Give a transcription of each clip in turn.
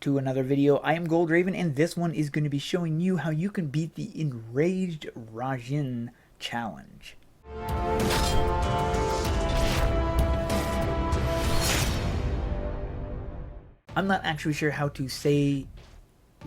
to another video. I am Gold Raven, and this one is going to be showing you how you can beat the Enraged Ryujin challenge. I'm not actually sure how to say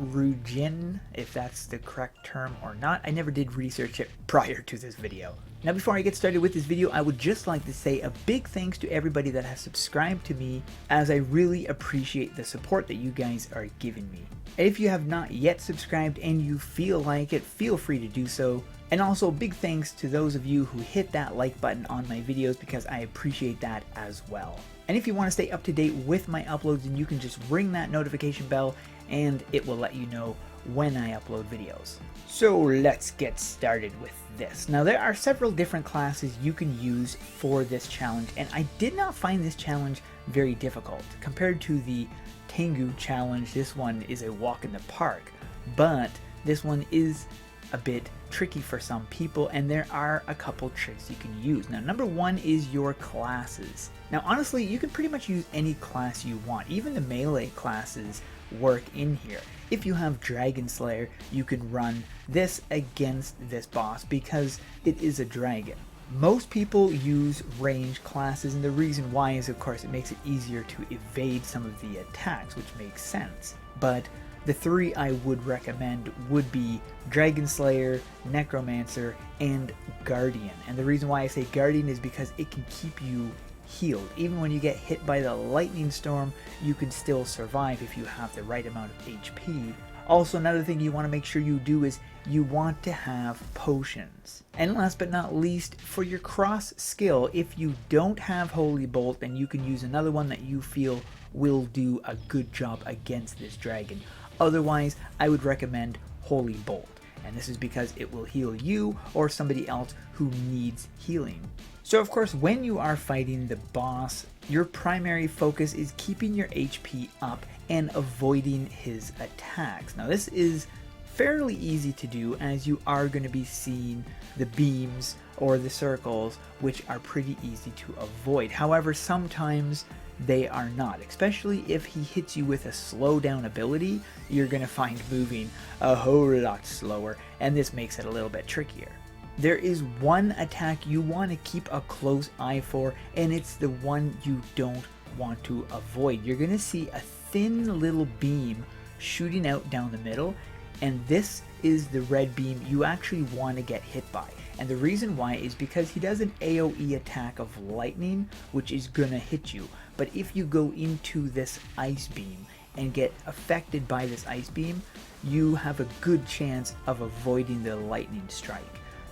Ryujin, if that's the correct term or not. I never did research it prior to this video. Now, before I get started with this video, I would just like to say a big thanks to everybody that has subscribed to me, as I really appreciate the support that you guys are giving me. If you have not yet subscribed and you feel like it, feel free to do so. And also big thanks to those of you who hit that like button on my videos, because I appreciate that as well. And if you want to stay up to date with my uploads, then you can just ring that notification bell and it will let you know when I upload videos. So let's get started with this. Now, there are several different classes you can use for this challenge, and I did not find this challenge very difficult. Compared to the Tengu challenge, this one is a walk in the park, but this one is a bit tricky for some people, and there are a couple tricks you can use. Now, number one is your classes. Now, honestly, you can pretty much use any class you want. Even the melee classes work in here. If you have Dragon Slayer, you can run this against this boss because it is a dragon. Most people use range classes, and the reason why is, of course, it makes it easier to evade some of the attacks, which makes sense. But the three I would recommend would be Dragon Slayer, Necromancer, and Guardian. And the reason why I say Guardian is because it can keep you healed. Even when you get hit by the lightning storm, you can still survive if you have the right amount of HP. Also, another thing you want to make sure you do is you want to have potions. And last but not least, for your cross skill, if you don't have Holy Bolt, then you can use another one that you feel will do a good job against this dragon. Otherwise, I would recommend Holy Bolt. And this is because it will heal you or somebody else who needs healing. So of course, when you are fighting the boss, your primary focus is keeping your HP up and avoiding his attacks. Now, this is fairly easy to do, as you are going to be seeing the beams or the circles, which are pretty easy to avoid. However, sometimes they are not, especially if he hits you with a slow down ability. You're going to find moving a whole lot slower, and this makes it a little bit trickier. There is one attack you want to keep a close eye for, and it's the one you don't want to avoid. You're going to see a thin little beam shooting out down the middle, and this is the red beam you actually want to get hit by. And the reason why is because he does an AoE attack of lightning, which is gonna hit you. But if you go into this ice beam and get affected by this ice beam, you have a good chance of avoiding the lightning strike.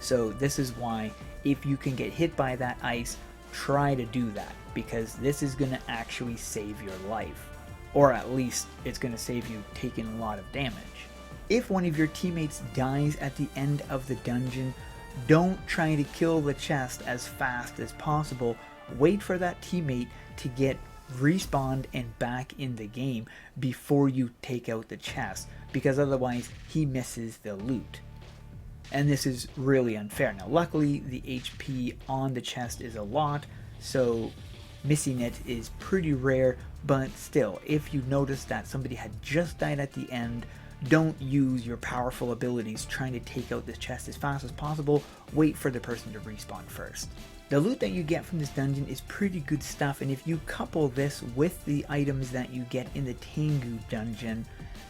So this is why, if you can get hit by that ice, try to do that, because this is gonna actually save your life. Or at least it's gonna save you taking a lot of damage. If one of your teammates dies at the end of the dungeon, don't try to kill the chest as fast as possible. Wait for that teammate to get respawned and back in the game before you take out the chest, because otherwise he misses the loot. And this is really unfair. Now, luckily, the HP on the chest is a lot, so missing it is pretty rare, but still, if you notice that somebody had just died at the end, don't use your powerful abilities trying to take out this chest as fast as possible. Wait for the person to respawn first. The loot that you get from this dungeon is pretty good stuff, and if you couple this with the items that you get in the Tengu dungeon,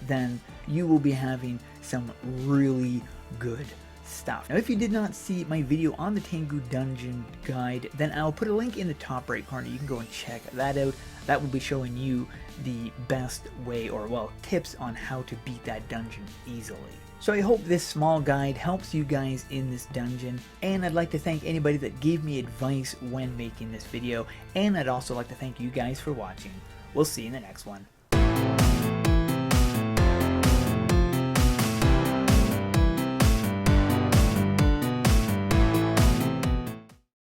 then you will be having some really good stuff. Now, if you did not see my video on the Tengu dungeon guide, then I'll put a link in the top right corner. You can go and check that out. That will be showing you the best way, or well, tips on how to beat that dungeon easily. So I hope this small guide helps you guys in this dungeon, and I'd like to thank anybody that gave me advice when making this video, and I'd also like to thank you guys for watching. We'll see you in the next one.